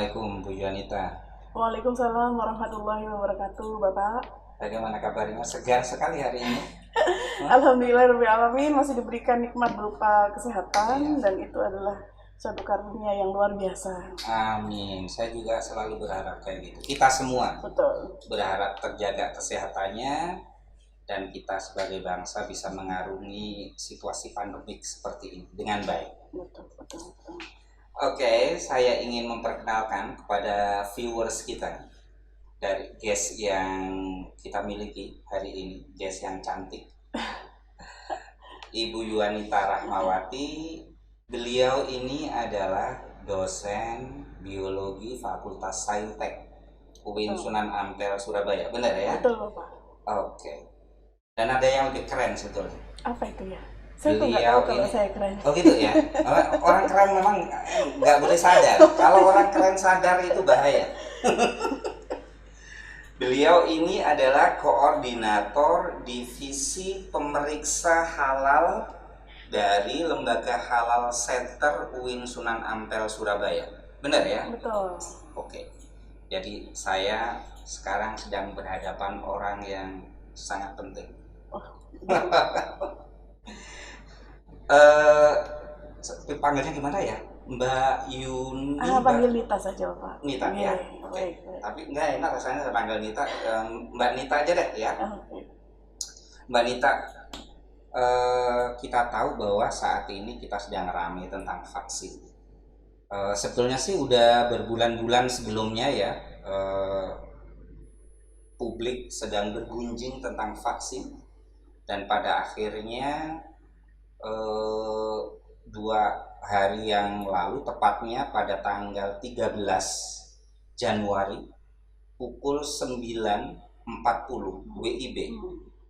Assalamualaikum Bu Yuanita. Waalaikumsalam warahmatullahi wabarakatuh, Bapak. Bagaimana kabarnya? Segar sekali hari ini. Alhamdulillah alamin masih diberikan nikmat berupa Iya. kesehatan dan itu adalah suatu karunia yang luar biasa. Amin. Saya juga selalu berharap kayak gitu. Kita semua Betul. berharap terjaga kesehatannya dan kita sebagai bangsa bisa mengarungi situasi pandemik seperti ini dengan baik. Betul, betul, betul. Oke, saya ingin memperkenalkan kepada viewers kita dari guest yang kita miliki hari ini, guest yang cantik, Ibu Yuanita Rahmawati. Beliau ini adalah dosen biologi Fakultas Saintek UIN Sunan Ampel Surabaya, benar ya? Betul, Bapak. Oke. Dan ada yang lebih keren sebetulnya. Apa itu ya? Saya tuh nggak Beliau tahu kalau ini, saya keren. oh gitu ya. Orang keren memang nggak boleh sadar. Kalau orang keren sadar itu bahaya. Beliau ini adalah koordinator divisi pemeriksa halal dari Lembaga Halal Center UIN Sunan Ampel Surabaya. Benar ya? Betul. Oke. Jadi saya sekarang sedang berhadapan orang yang sangat penting. Oh, Panggilnya gimana ya? Mbak Yuni. panggil Nita saja, Bapak. Nita ya. Oke. Oke. Tapi enggak enak rasanya saya panggil Nita. Mbak Nita aja deh ya. Oke. Mbak Nita, kita tahu bahwa saat ini kita sedang ramai tentang vaksin. Sebetulnya sih udah berbulan-bulan sebelumnya ya, publik sedang bergunjing tentang vaksin, dan pada akhirnya 2 hari yang lalu, tepatnya pada tanggal 13 Januari pukul 9.40 WIB,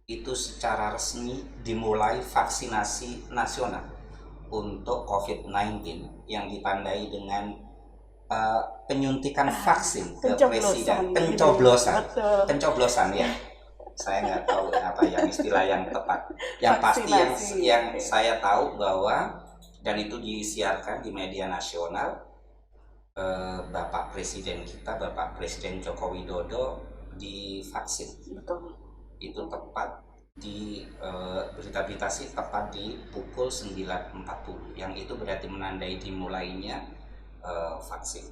itu secara resmi dimulai vaksinasi nasional untuk COVID-19 yang ditandai dengan penyuntikan vaksin ke presiden, pencoblosan ya. Saya nggak tahu apa yang istilah yang tepat. Yang pasti yang saya tahu bahwa, dan itu disiarkan di media nasional, Bapak Presiden kita, Bapak Presiden Joko Widodo divaksin. Betul. Itu tepat di berita-berita sih tepat di pukul 9.40, yang itu berarti menandai dimulainya vaksin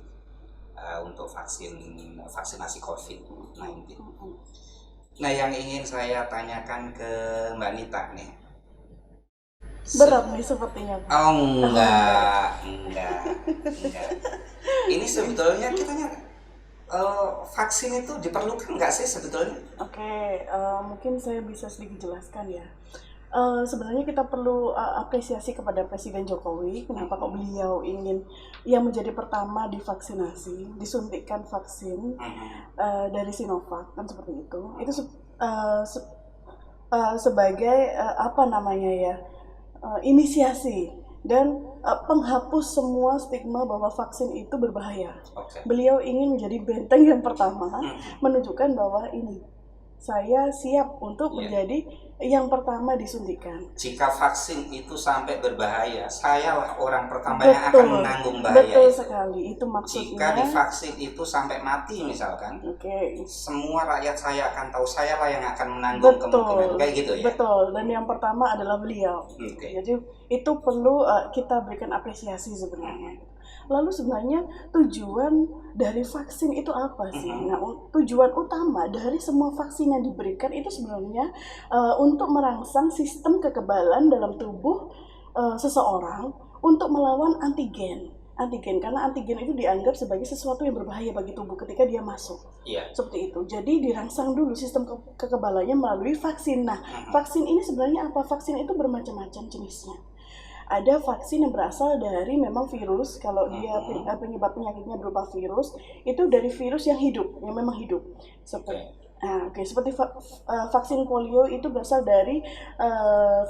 untuk vaksinasi COVID-19. Nah, yang ingin saya tanyakan ke Mbak Nita nih. Berat nih sepertinya. Oh enggak. Ini sebetulnya vaksin itu diperlukan nggak sih sebetulnya? Oke, mungkin saya bisa sedikit jelaskan ya. Sebenarnya kita perlu apresiasi kepada Presiden Jokowi. Kenapa kok beliau ingin yang menjadi pertama divaksinasi, disuntikkan vaksin dari Sinovac, kan seperti itu. Itu sebagai apa namanya ya, inisiasi dan penghapus semua stigma bahwa vaksin itu berbahaya. Okay. Beliau ingin menjadi benteng yang pertama menunjukkan bahwa ini saya siap untuk menjadi yang pertama disuntikan. Jika vaksin itu sampai berbahaya, sayalah orang pertama yang akan menanggung bahaya. Betul sekali, itu maksudnya. Jika divaksin itu sampai mati misalkan, semua rakyat saya akan tahu, sayalah yang akan menanggung kemungkinan kayak gitu ya. Betul, dan yang pertama adalah beliau. Jadi itu perlu kita berikan apresiasi sebenarnya. Lalu sebenarnya tujuan dari vaksin itu apa sih? Nah, tujuan utama dari semua vaksin yang diberikan itu sebenarnya untuk merangsang sistem kekebalan dalam tubuh seseorang untuk melawan antigen, karena antigen itu dianggap sebagai sesuatu yang berbahaya bagi tubuh ketika dia masuk. Seperti itu. Jadi dirangsang dulu sistem kekebalannya melalui vaksin. Nah, vaksin ini sebenarnya apa? Vaksin itu bermacam-macam jenisnya. Ada vaksin yang berasal dari memang virus, kalau dia penyebab penyakitnya berupa virus, itu dari virus yang hidup, yang memang hidup. Seperti vaksin polio itu berasal dari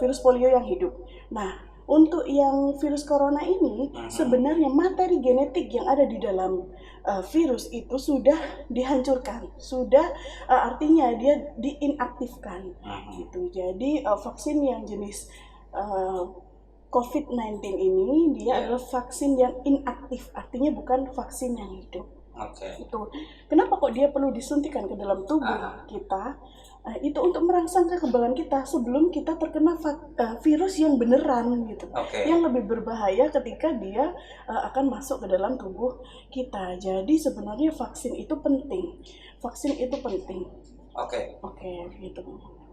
virus polio yang hidup. Nah, untuk yang virus corona ini, sebenarnya materi genetik yang ada di dalam virus itu sudah dihancurkan, artinya dia diinaktifkan. Gitu. Jadi vaksin yang jenis COVID-19 ini dia adalah vaksin yang inaktif, artinya bukan vaksin yang hidup. Oke. Itu kenapa kok dia perlu disuntikan ke dalam tubuh kita? Itu untuk merangsang kekebalan kita sebelum kita terkena virus yang beneran gitu, yang lebih berbahaya ketika dia akan masuk ke dalam tubuh kita. Jadi sebenarnya vaksin itu penting. Oke, gitu.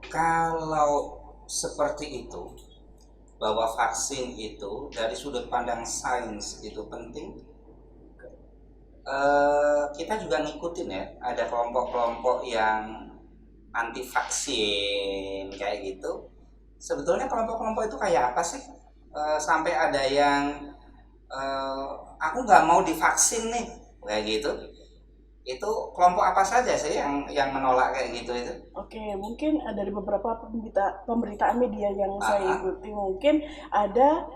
Kalau seperti itu, bahwa vaksin itu dari sudut pandang sains itu penting, kita juga ngikutin ya, ada kelompok-kelompok yang anti vaksin kayak gitu. Sebetulnya kelompok-kelompok itu kayak apa sih? Sampai ada yang aku nggak mau divaksin nih kayak gitu. Itu kelompok apa saja sih yang menolak kayak gitu itu? Oke, mungkin dari beberapa pemberitaan media yang saya ikuti, mungkin ada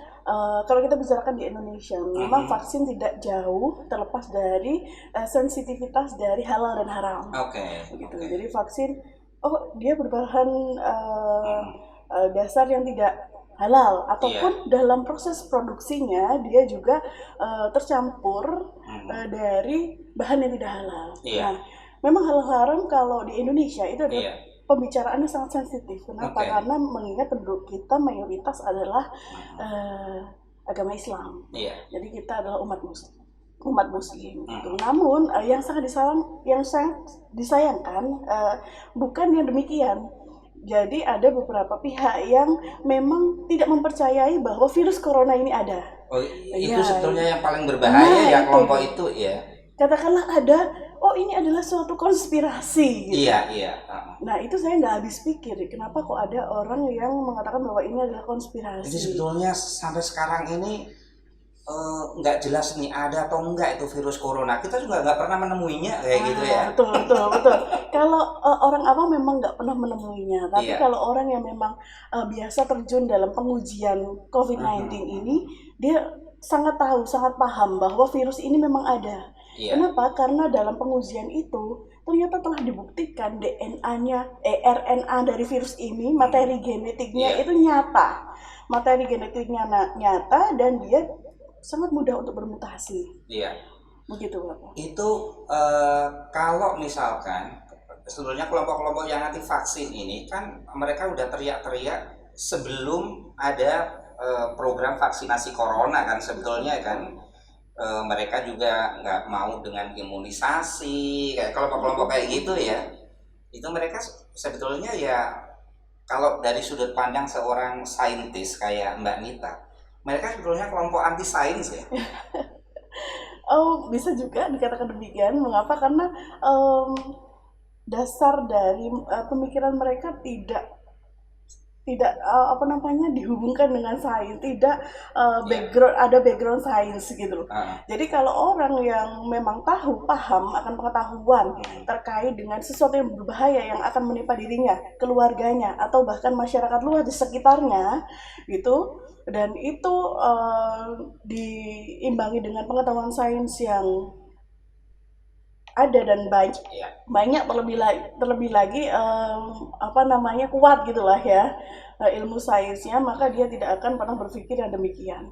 kalau kita bicarakan di Indonesia, memang vaksin tidak jauh terlepas dari sensitivitas dari halal dan haram. Begitu. Jadi vaksin, dia berbahan dasar yang tidak halal, ataupun dalam proses produksinya dia juga tercampur dari bahan yang tidak halal. Nah, memang halal haram kalau di Indonesia itu adalah pembicaraannya sangat sensitif. Kenapa? Karena mengingat penduduk kita mayoritas adalah agama Islam. Jadi kita adalah umat Muslim. Namun yang sangat disayangkan bukan yang demikian. Jadi ada beberapa pihak yang memang tidak mempercayai bahwa virus corona ini ada. Itu sebetulnya yang paling berbahaya kelompok itu ya. Katakanlah ada, ini adalah suatu konspirasi. Gitu. Iya. Nah itu saya nggak habis pikir, kenapa kok ada orang yang mengatakan bahwa ini adalah konspirasi. Jadi sebetulnya sampai sekarang ini nggak jelas nih ada atau enggak itu virus corona. Kita juga nggak pernah menemuinya kayak gitu ya. Betul. Kalau orang awam memang nggak pernah menemuinya, tapi kalau orang yang memang biasa terjun dalam pengujian COVID-19 ini, dia sangat tahu, sangat paham bahwa virus ini memang ada. Kenapa? Karena dalam pengujian itu ternyata telah dibuktikan DNA-nya, RNA dari virus ini, materi genetiknya itu nyata. Materi genetiknya nyata dan dia sangat mudah untuk bermutasi. Begitu Bapak. Itu kalau misalkan sebenarnya kelompok-kelompok yang anti vaksin ini kan mereka udah teriak-teriak sebelum ada program vaksinasi corona kan sebetulnya kan. Mereka juga nggak mau dengan imunisasi kayak kelompok-kelompok kayak gitu ya. Itu mereka sebetulnya ya kalau dari sudut pandang seorang saintis kayak Mbak Nita, mereka sebetulnya kelompok anti sains ya. Bisa juga dikatakan demikian. Mengapa? Karena dasar dari pemikiran mereka tidak dihubungkan dengan sains, tidak background sains gitu. Jadi kalau orang yang memang paham akan pengetahuan terkait dengan sesuatu yang berbahaya yang akan menimpa dirinya, keluarganya, atau bahkan masyarakat luas di sekitarnya gitu, dan itu diimbangi dengan pengetahuan sains yang ada dan banyak terlebih lagi kuat gitulah ya ilmu sainsnya, maka dia tidak akan pernah berpikir yang demikian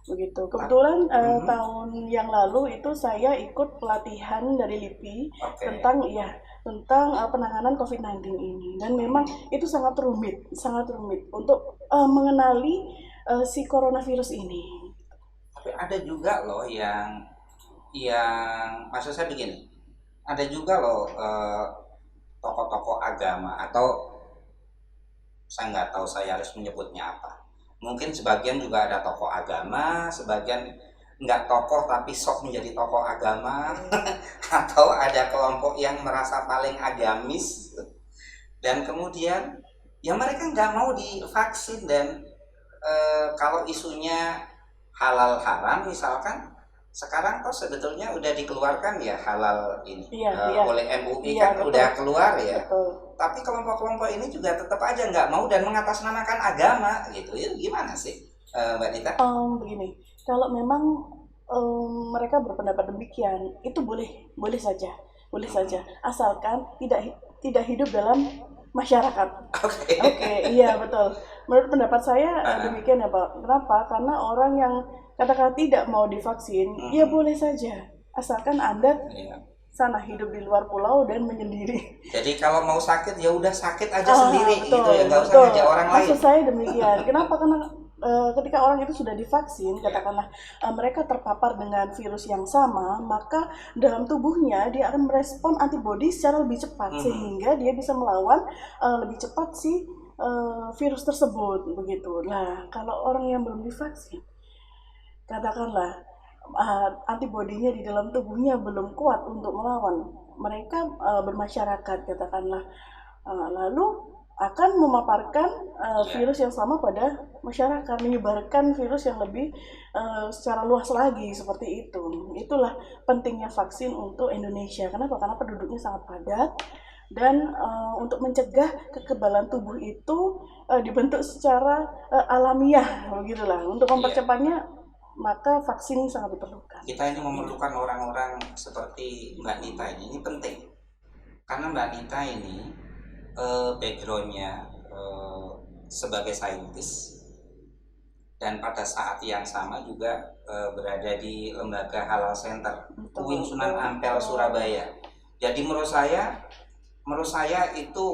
begitu. Kebetulan tahun yang lalu itu saya ikut pelatihan dari LIPI tentang penanganan COVID-19 ini, dan memang itu sangat rumit untuk mengenali si coronavirus ini. Tapi ada juga loh yang maksud saya begini, ada juga loh tokoh-tokoh agama, atau saya nggak tahu saya harus menyebutnya apa. Mungkin sebagian juga ada tokoh agama, sebagian nggak tokoh tapi sok menjadi tokoh agama, atau ada kelompok yang merasa paling agamis, dan kemudian ya mereka nggak mau divaksin. Dan kalau isunya halal haram misalkan, sekarang toh sebetulnya udah dikeluarkan ya halal ini oleh MUI kan betul. Udah keluar ya. Betul. Tapi kelompok-kelompok ini juga tetap aja nggak mau dan mengatasnamakan agama gitu. Itu gimana sih Mbak Nita? Begini, kalau memang mereka berpendapat demikian, itu boleh saja, asalkan tidak hidup dalam masyarakat. Oke, iya betul. Menurut pendapat saya demikian ya Pak. Kenapa? Karena orang yang katakan tidak mau divaksin, ya boleh saja. asalkan Anda Iya. sana hidup di luar pulau dan menyendiri. Jadi kalau mau sakit ya udah sakit aja sendiri Betul, gitu ya, nggak usah betul. ngajak orang lain. Maksud saya demikian. Kenapa? Karena ketika orang itu sudah divaksin, katakanlah mereka terpapar dengan virus yang sama, maka dalam tubuhnya dia akan merespon antibodi secara lebih cepat sehingga dia bisa melawan lebih cepat si virus tersebut begitu. Nah, kalau orang yang belum divaksin, katakanlah antibodinya di dalam tubuhnya belum kuat untuk melawan, mereka bermasyarakat katakanlah, lalu akan memaparkan virus yang sama pada masyarakat, menyebarkan virus yang lebih secara luas lagi seperti itu. Itulah pentingnya vaksin untuk Indonesia. Kenapa? Karena penduduknya sangat padat dan untuk mencegah kekebalan tubuh itu dibentuk secara alamiah begitulah. Untuk mempercepatnya maka vaksin sangat diperlukan. Kita ini memerlukan orang-orang seperti Mbak Nita ini penting. Karena Mbak Nita ini backgroundnya sebagai saintis dan pada saat yang sama juga berada di lembaga Halal Center UIN Sunan Ampel Surabaya. Jadi menurut saya itu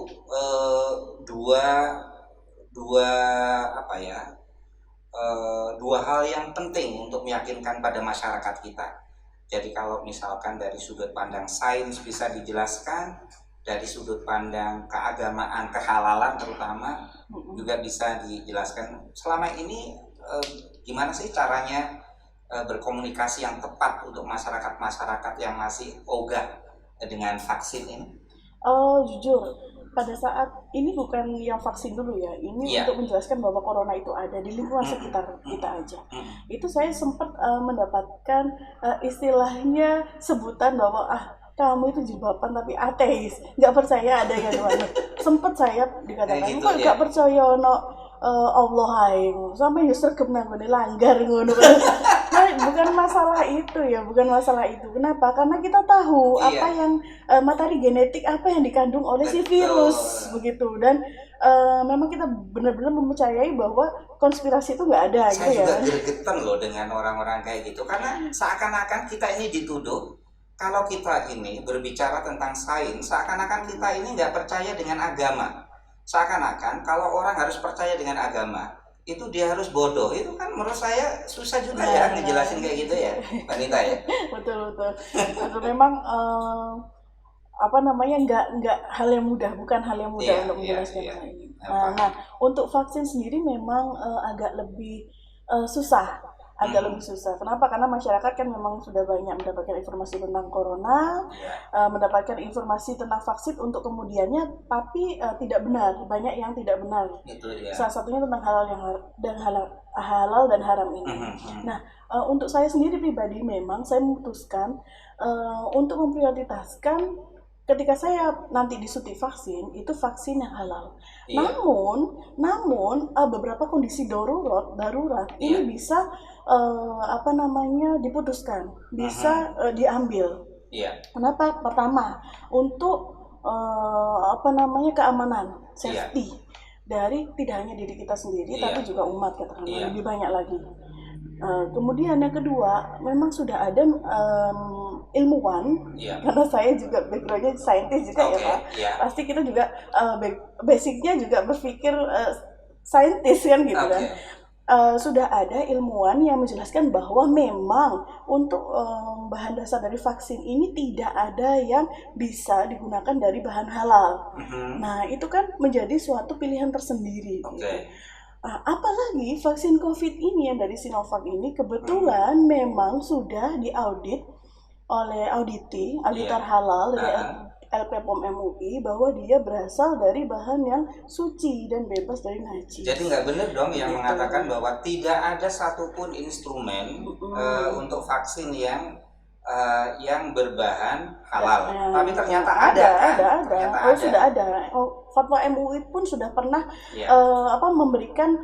dua hal yang penting untuk meyakinkan pada masyarakat kita. Jadi kalau misalkan dari sudut pandang sains bisa dijelaskan, dari sudut pandang keagamaan, kehalalan terutama juga bisa dijelaskan. Selama ini gimana sih caranya berkomunikasi yang tepat untuk masyarakat yang masih ogah dengan vaksin ini? Jujur, pada saat ini bukan yang vaksin dulu ya, ini untuk menjelaskan bahwa corona itu ada di lingkungan sekitar kita aja. Itu saya sempat mendapatkan istilahnya sebutan bahwa kamu itu jilbaban tapi ateis, nggak percaya ada yang mana. Sempat saya dikatakan gitu, kok nggak percaya Allah aing sampai justru kemenangan langgar ngono. Nah, bukan masalah itu ya, bukan masalah itu. Kenapa? Karena kita tahu apa yang materi genetik apa yang dikandung oleh si virus begitu, dan memang kita benar-benar mempercayai bahwa konspirasi itu nggak ada. Saya gitu juga ya. gregetan loh dengan orang-orang kayak gitu, karena seakan-akan kita ini dituduh kalau kita ini berbicara tentang sains, seakan-akan kita ini nggak percaya dengan agama. Seakan-akan kalau orang harus percaya dengan agama, itu dia harus bodoh. Itu kan menurut saya susah juga ya ngejelasin kayak gitu ya, Mbak Nita ya. Betul. Memang nggak hal yang mudah, bukan hal yang mudah untuk menjelaskan hal ini. Nah, untuk vaksin sendiri memang agak lebih susah. Lebih susah. Kenapa? Karena masyarakat kan memang sudah banyak mendapatkan informasi tentang corona, mendapatkan informasi tentang vaksin untuk kemudiannya, tapi tidak benar. Banyak yang tidak benar. Salah satunya tentang halal dan haram ini. Nah, untuk saya sendiri pribadi memang saya memutuskan untuk memprioritaskan ketika saya nanti disuntik vaksin, itu vaksin yang halal. Namun beberapa kondisi darurat ini bisa diputuskan, bisa diambil. Kenapa? Pertama, untuk keamanan, safety dari tidak hanya diri kita sendiri, tapi juga umat, katakanlah lebih banyak lagi. Kemudian yang kedua, memang sudah ada ilmuwan, karena saya juga backgroundnya saintis juga ya Pak. Pasti kita juga basicnya juga berpikir saintis kan gitu kan. Sudah ada ilmuwan yang menjelaskan bahwa memang untuk bahan dasar dari vaksin ini tidak ada yang bisa digunakan dari bahan halal. Nah, itu kan menjadi suatu pilihan tersendiri. Gitu. Apalagi vaksin COVID ini yang dari Sinovac ini kebetulan memang sudah diaudit oleh auditor halal dari LPPOM MUI bahwa dia berasal dari bahan yang suci dan bebas dari najis. Jadi nggak benar dong yang mengatakan bahwa tidak ada satupun instrumen untuk vaksin yang berbahan halal. Tapi ternyata ada. Sudah ada. Fatwa MUI pun sudah pernah memberikan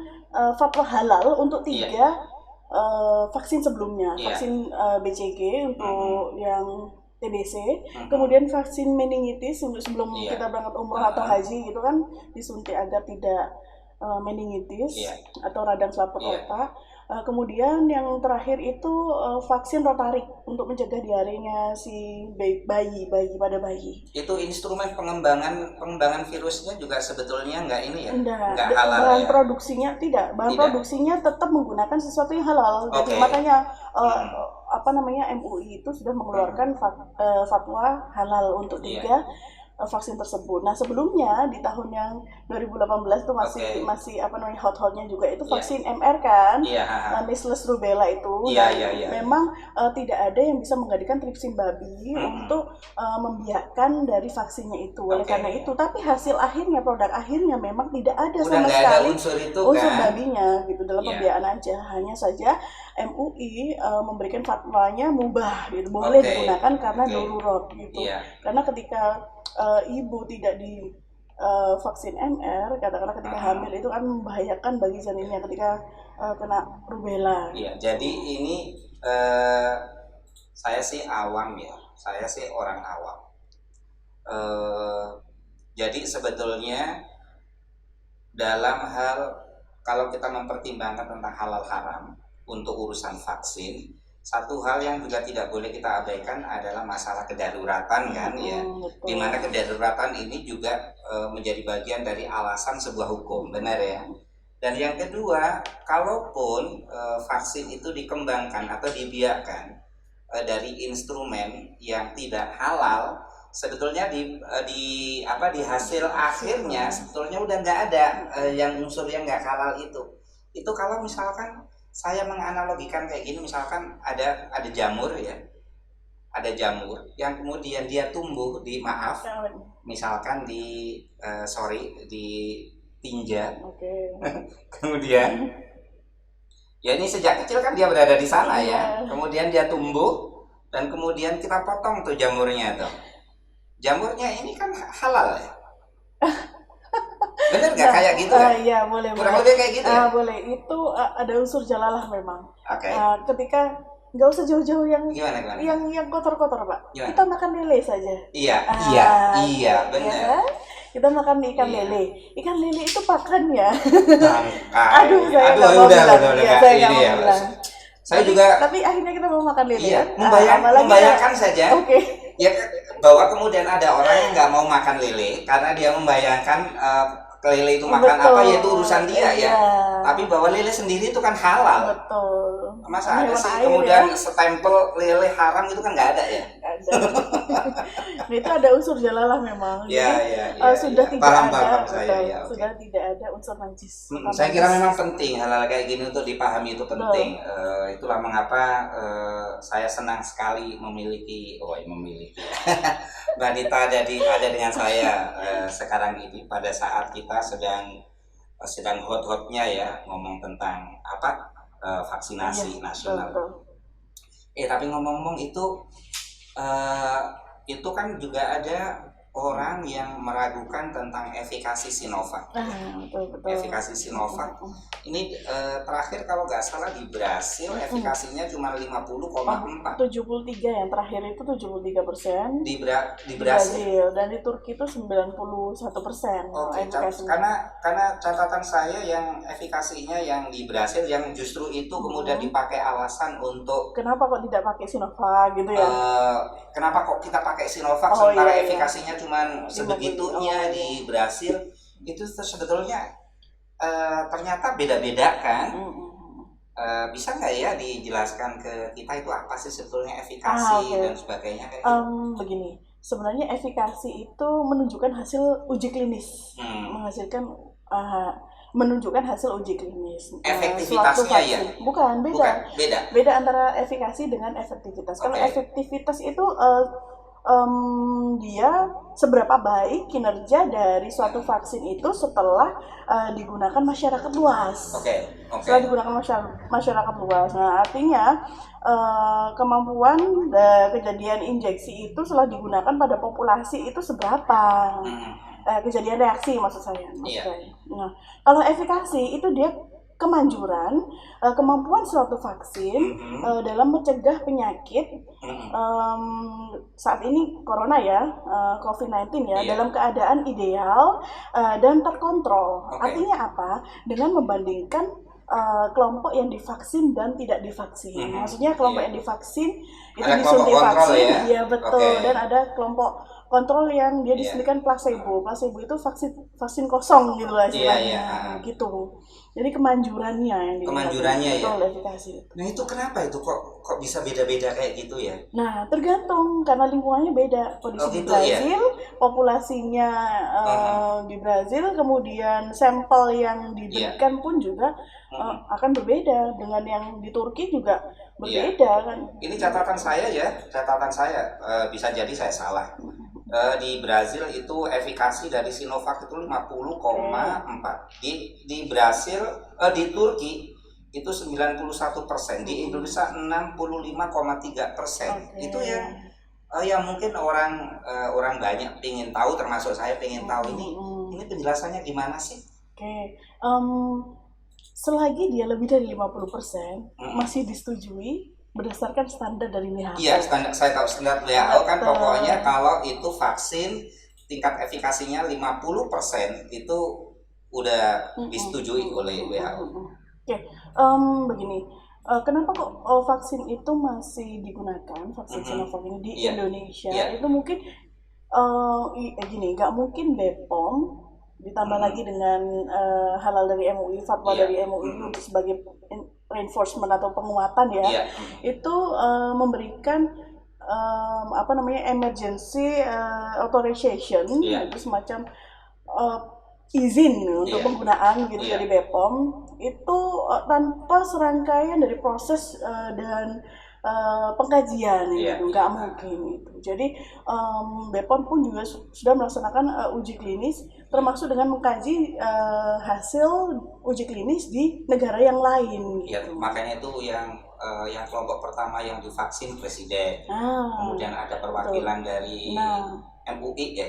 fatwa halal untuk 3 vaksin sebelumnya. Vaksin BCG untuk yang TBC, kemudian vaksin meningitis untuk sebelum kita berangkat umroh atau haji gitu kan, disuntik agar tidak meningitis atau radang selaput otak. Kemudian yang terakhir itu vaksin rotarik untuk mencegah diarenya si bayi pada bayi. Itu instrumen pengembangan virusnya juga sebetulnya nggak ini ya? Nggak halal bahan ya? produksinya tidak. Bahan Tidak. produksinya tetap menggunakan sesuatu yang halal. Jadi Oke. makanya MUI itu sudah mengeluarkan fatwa halal untuk tiga vaksin tersebut. Nah, sebelumnya di tahun yang 2018 itu masih hot-hotnya juga itu vaksin MR kan, measles rubella itu. Memang tidak ada yang bisa menggantikan tripsin babi untuk membiakkan dari vaksinnya itu. Oleh karena itu, tapi hasil akhirnya, produk akhirnya memang tidak ada sama sekali unsur babinya gitu dalam pembiakan aja. Hanya saja MUI memberikan fatwanya mubah gitu, boleh digunakan karena darurat gitu. Karena ketika ibu tidak di vaksin MR, katakanlah ketika hamil itu kan membahayakan bagi janinnya ketika kena rubella. Iya, jadi ini saya sih awam ya, saya sih orang awam. Jadi sebetulnya dalam hal kalau kita mempertimbangkan tentang halal haram untuk urusan vaksin, satu hal yang juga tidak boleh kita abaikan adalah masalah kedaruratan kan ya, dimana kedaruratan ini juga menjadi bagian dari alasan sebuah hukum, benar ya. Dan yang kedua, kalaupun vaksin itu dikembangkan atau dibiarkan dari instrumen yang tidak halal, sebetulnya di hasil akhirnya sebetulnya udah nggak ada yang unsur yang nggak halal itu. Itu kalau misalkan saya menganalogikan kayak gini, misalkan ada jamur ya, ada jamur yang kemudian dia tumbuh misalkan di tinja, kemudian ya ini sejak kecil kan dia berada di sana ya, kemudian dia tumbuh dan kemudian kita potong tuh jamurnya tuh. Jamurnya ini kan halal ya. Bener nggak kayak gitu ya? Iya, boleh. Kurang lebih kayak gitu ya? Boleh, itu ada unsur jalalah memang. Oke. Ketika nggak usah jauh-jauh yang kotor-kotor, Pak. Gimana? Kita makan lele saja. Iya, benar. Ya, kita makan ikan lele. Ikan lele itu pakannya. Aduh, saya nggak mau bilang. Saya juga. Tapi akhirnya kita mau makan lele. Iya, membayangkan saja. Oke. Ya, bahwa kemudian ada orang yang nggak mau makan lele karena dia membayangkan lele itu makan apa, yaitu urusan dia ya. Tapi bahwa lele sendiri itu kan halal. Betul. Masa ada sih kemudian stempel lele haram itu kan nggak ada ya? Ada. Nah, itu ada unsur jalalah memang. Sudah tidak ada. Sudah tidak ada unsur najis. Saya kira memang penting hal-hal kayak gini untuk dipahami, itu penting. Itulah mengapa saya senang sekali memiliki Mbak Dita ada dengan saya sekarang ini pada saat kita sedang hot-hotnya ya ngomong tentang vaksinasi nasional. Tapi ngomong-ngomong itu kan juga ada orang yang meragukan tentang efikasi Sinovac. Betul. Efikasi Sinovac ini terakhir kalau nggak salah di Brasil efikasinya cuma 50,4. 73 yang terakhir itu 73%. Di Brasil. Dan di Turki itu 91%. Karena catatan saya yang efikasinya yang di Brasil yang justru itu kemudian dipakai alasan untuk kenapa kok tidak pakai Sinovac gitu ya? Kenapa kok kita pakai Sinovac sementara efikasinya cuman sebegitunya di Brasil, itu sebetulnya ternyata beda-beda kan. Bisa nggak ya dijelaskan ke kita itu apa sih sebetulnya efikasi dan sebagainya kayak begini, sebenarnya efikasi itu menunjukkan hasil uji klinis, menunjukkan hasil uji klinis. Efektivitasnya ya? Bukan, beda antara efikasi dengan efektivitas. Kalau efektivitas itu dia seberapa baik kinerja dari suatu vaksin itu setelah digunakan masyarakat luas. Setelah digunakan masyarakat luas. Nah, artinya kemampuan kejadian injeksi itu setelah digunakan pada populasi itu seberapa. Kejadian reaksi maksud saya. Nah, kalau efikasi itu dia kemanjuran, kemampuan suatu vaksin dalam mencegah penyakit saat ini corona ya, COVID-19 ya, dalam keadaan ideal dan terkontrol. Artinya apa? Dengan membandingkan kelompok yang divaksin dan tidak divaksin. Maksudnya kelompok yang divaksin itu ada disuntik vaksin, ya? ya betul. Dan ada kelompok kontrol yang dia disuntikan placebo. Placebo itu vaksin kosong gitu lah istilahnya, gitu. Jadi kemanjurannya yang kemanjurannya betul, ya. efikasi. Nah itu kenapa itu kok bisa beda-beda kayak gitu ya? Nah tergantung karena lingkungannya beda. Kondisi di gitu Brazil, populasinya di Brazil, kemudian sampel yang diberikan pun juga akan berbeda dengan yang di Turki juga berbeda kan. Ini catatan saya ya, bisa jadi saya salah. Di Brazil itu efikasi dari Sinovac itu 50,4. Di Brazil, di Turki itu 91%, di Indonesia 65,3%. Itu yang mungkin orang banyak pengen tahu, termasuk saya pengen tahu ini penjelasannya gimana sih? Selagi dia lebih dari 50% masih disetujui berdasarkan standar dari WHO. Iya, saya tahu standar WHO kan pokoknya kalau itu vaksin tingkat efikasinya 50% itu udah disetujui oleh WHO. Begini, kenapa kok vaksin itu masih digunakan, vaksin Sinovac ini di Indonesia? Itu mungkin gini, nggak mungkin BPOM ditambah lagi dengan halal dari MUI, fatwa dari MUI untuk sebagai reinforcement atau penguatan itu memberikan emergency authorization, itu semacam izin untuk penggunaan gitu dari BPOM itu tanpa serangkaian dari proses dan pengkajian gitu, nggak mungkin itu. Jadi BPOM pun juga sudah melaksanakan uji klinis, termasuk dengan mengkaji hasil uji klinis di negara yang lain. Gitu. Makanya itu yang kelompok pertama yang divaksin presiden, kemudian ada perwakilan dari MUI ya.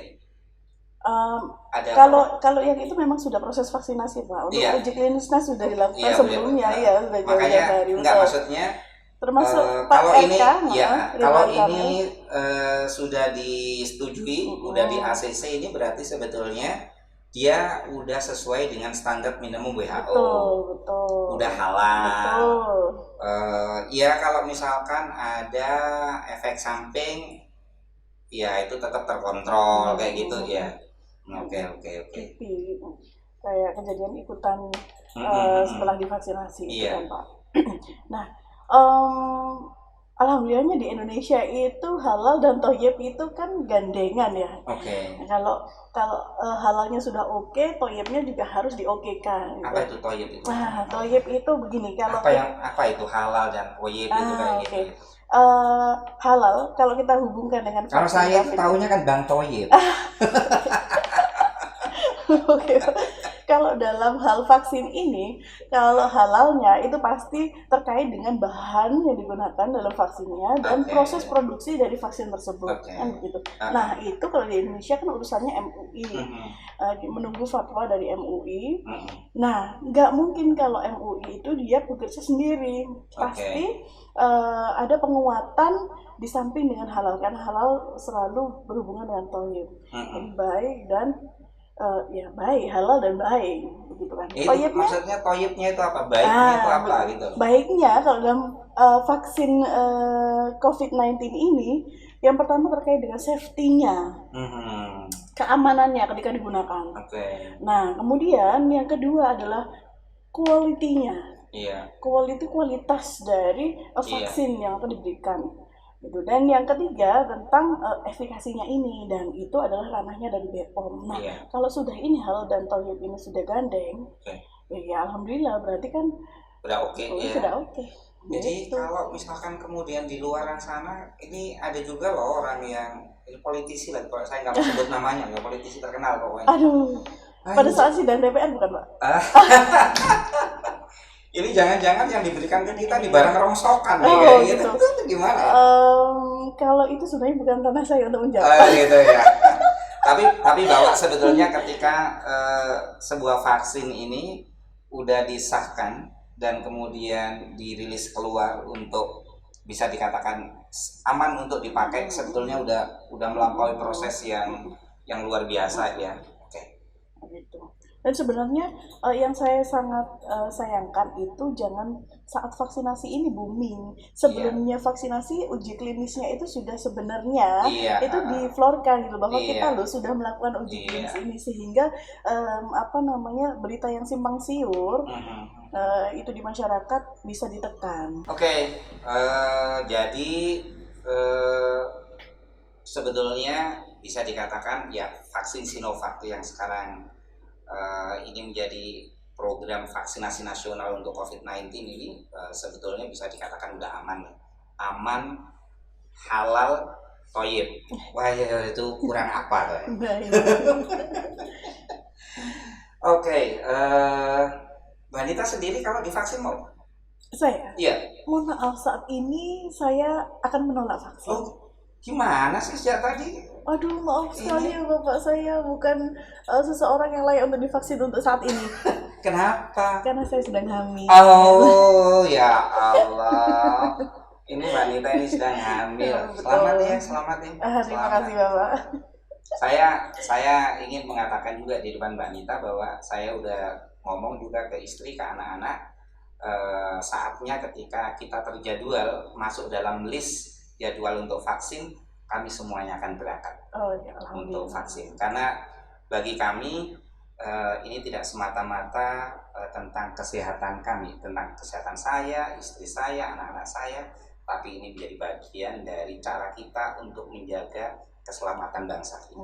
Kalau yang itu memang sudah proses vaksinasi Pak, untuk uji klinisnya sudah dilakukan sebelumnya sudah makanya enggak maksudnya termasuk kalau ini kalau ini sudah disetujui, udah di ACC, ini berarti sebetulnya dia udah sesuai dengan standar minimum WHO. Betul. Udah halal. Betul. Kalau misalkan ada efek samping, ya itu tetap terkontrol kayak gitu ya. Oke. Kayak kejadian ikutan setelah divaksinasi kan Pak. Nah, alhamdulillahnya di Indonesia itu halal dan thayyib itu kan gandengan ya. Kalau halalnya sudah oke, thayyibnya juga harus diokekan. Apa itu thayyib itu? Nah, thayyib itu begini, kalau apa itu halal dan thayyib itu kayak gitu. Halal kalau kita hubungkan dengan kalau saya tahunya kan Bang Thayyib. Kalau dalam hal vaksin ini, kalau halalnya itu pasti terkait dengan bahan yang digunakan dalam vaksinnya dan proses produksi dari vaksin tersebut, kan begitu. Nah itu kalau di Indonesia kan urusannya MUI, menunggu fatwa dari MUI. Nah nggak mungkin kalau MUI itu dia bekerja sendiri, pasti ada penguatan di samping dengan halal, karena halal selalu berhubungan dengan thayyib, baik dan baik, halal dan baik, begitu kan. Maksudnya thayyibnya itu apa? Baiknya itu apa gitu? Baiknya kalau dalam vaksin COVID-19 ini, yang pertama terkait dengan safety-nya, keamanannya ketika digunakan. Nah, kemudian yang kedua adalah quality-nya. Kualitas dari vaksin yang akan diberikan. Gitu. Dan yang ketiga tentang efikasinya ini, dan itu adalah ranahnya dari BPOM. Nah, kalau sudah ini halal dan thayyib ini sudah gandeng, ya alhamdulillah berarti kan sudah oke. Sudah oke. Jadi kalau misalkan kemudian di luar sana ini ada juga loh orang yang politisi lah, saya nggak mau sebut namanya, nggak, politisi terkenal pokoknya. Pada saat sidang DPR bukan Pak? Ini jangan-jangan yang diberikan ke kita di barang rongsokan kayak gitu. Itu gimana? Kalau itu sebenarnya bukan ranah saya untuk menjawab. Gitu ya. tapi bahwa sebetulnya ketika sebuah vaksin ini udah disahkan dan kemudian dirilis keluar untuk bisa dikatakan aman untuk dipakai, sebetulnya udah melampaui proses yang luar biasa ya. gitu. Dan sebenarnya yang saya sangat sayangkan itu jangan saat vaksinasi ini booming. Sebelumnya vaksinasi uji klinisnya itu sudah sebenarnya itu diflorkan gitu bahwa kita loh sudah melakukan uji klinis ini, sehingga berita yang simpang siur itu di masyarakat bisa ditekan. Jadi sebetulnya bisa dikatakan ya vaksin Sinovac yang sekarang ini menjadi program vaksinasi nasional untuk COVID-19 ini sebetulnya bisa dikatakan udah aman, halal, toyib. Wah ya, itu kurang apa tuh? Mbak Anita sendiri kalau divaksin mau? Saya? Iya. Mohon maaf, saat ini saya akan menolak vaksin. Gimana sih sejak tadi? Aduh, maaf sekali ya Bapak, saya bukan seseorang yang layak untuk divaksin untuk saat ini. Kenapa? Karena saya sedang hamil. Oh ya Allah, ini Mbak Anita ini sedang hamil. Selamat ya. Terima kasih Bapak. Saya ingin mengatakan juga di depan Mbak Anita bahwa saya udah ngomong juga ke istri, ke anak-anak, saatnya ketika kita terjadwal masuk dalam list jadwal untuk vaksin, kami semuanya akan berangkat untuk vaksin. Karena bagi kami ini tidak semata-mata tentang kesehatan kami, tentang kesehatan saya, istri saya, anak-anak saya, tapi ini menjadi bagian dari cara kita untuk menjaga keselamatan bangsa kita.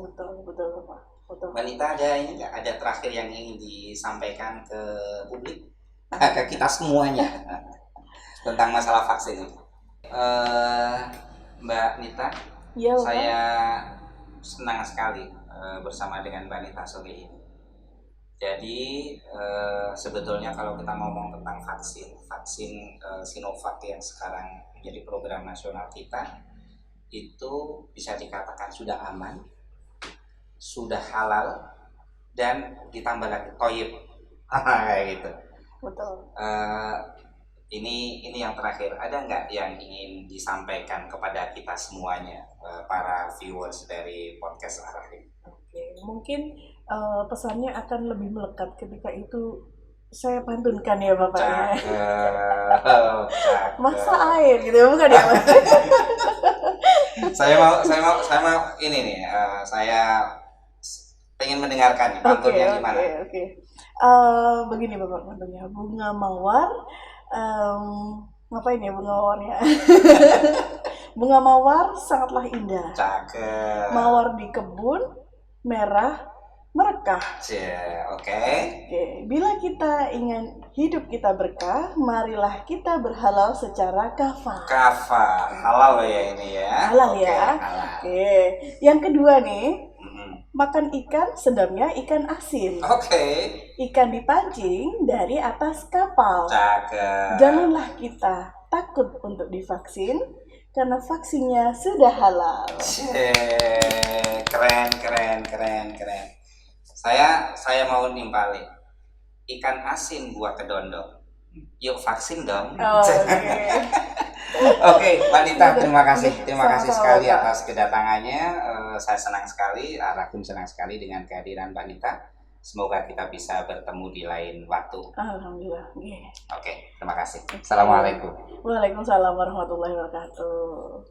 Betul Pak. Betul. Wanita, ada terakhir yang ingin disampaikan ke publik, ke kita semuanya tentang masalah vaksin ini? Mbak Nita, ya, saya senang sekali bersama dengan Mbak Nita sore ini. Jadi sebetulnya kalau kita ngomong tentang vaksin Sinovac yang sekarang menjadi program nasional kita, itu bisa dikatakan sudah aman, sudah halal, dan ditambah lagi toyib, kayak gitu. Betul. Ini yang terakhir, ada nggak yang ingin disampaikan kepada kita semuanya, para viewers dari podcast Arahim? Mungkin pesannya akan lebih melekat ketika itu saya pantunkan ya Bapak ya. Masa air gitu bukan ya Mas? saya mau ini nih, saya pengen mendengarkan pantunnya gimana. Begini Bapak pantunnya, bunga mawar, ngapain ya bunga mawarnya? Bunga mawar sangatlah indah. Cakep. Mawar di kebun merah merekah. Oke. Bila kita ingin hidup kita berkah, marilah kita berhalal secara kafah. Halal ya ini ya. Halal ya. Halal. Yang kedua nih, makan ikan sedapnya ikan asin. Ikan dipancing dari atas kapal. Cakep. Janganlah kita takut untuk divaksin karena vaksinnya sudah halal. Keren. Saya mau nimpalin ikan asin buah kedondong. Yuk vaksin dong. Oke, Mbak Nita, terima kasih sekali atas kedatangannya. Saya senang sekali, Arahim senang sekali dengan kehadiran Mbak Nita. Semoga kita bisa bertemu di lain waktu. Alhamdulillah. Oke, terima kasih. Assalamualaikum. Waalaikumsalam warahmatullahi wabarakatuh.